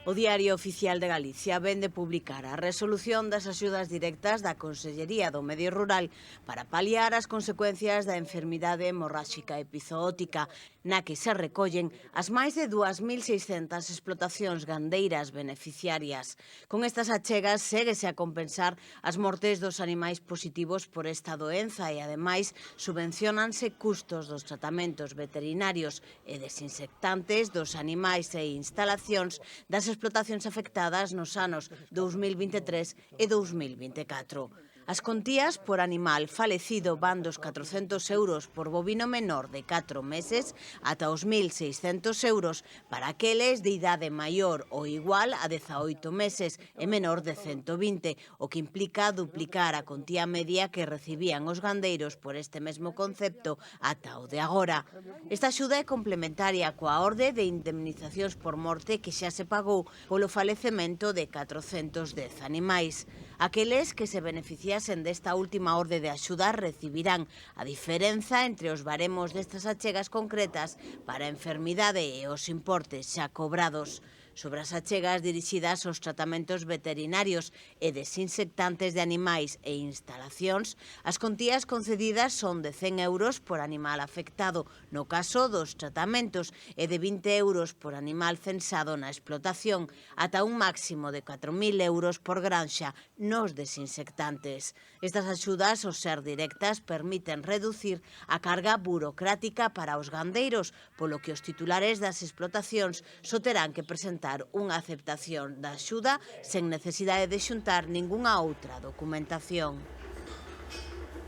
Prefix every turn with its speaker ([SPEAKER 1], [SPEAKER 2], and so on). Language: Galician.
[SPEAKER 1] O Diario Oficial de Galicia ven de publicar a resolución das axudas directas da Consellería do Medio Rural para paliar as consecuencias da enfermidade hemorráxica epizootica, na que se recollen as máis de 2.600 explotacións gandeiras beneficiarias. Con estas achegas, séguese a compensar as mortes dos animais positivos por esta doenza e, ademais, subvenciónanse custos dos tratamentos veterinarios e desinsectantes dos animais e instalacións das explotacións afectadas nos anos 2023 e 2024. As contías por animal falecido van dos 400 euros por bovino menor de 4 meses ata os 1.600 euros para aqueles de idade maior ou igual a 18 meses e menor de 120, o que implica duplicar a contía media que recibían os gandeiros por este mesmo concepto ata o de agora. Esta axuda é complementaria coa orde de indemnizacións por morte que xa se pagou polo falecemento de 410 animais. Aqueles que se beneficiasen desta última orde de axuda recibirán a diferenza entre os baremos destas achegas concretas para a enfermidade e os importes xa cobrados. Sobre as achegas dirixidas aos tratamentos veterinarios e desinsectantes de animais e instalacións, as contías concedidas son de 100 euros por animal afectado no caso dos tratamentos e de 20 euros por animal censado na explotación, ata un máximo de 4.000 euros por granxa nos desinsectantes. Estas axudas, ao ser directas, permiten reducir a carga burocrática para os gandeiros, polo que os titulares das explotacións só terán que presentar unha aceptación da axuda sen necesidade de xuntar ningunha outra documentación.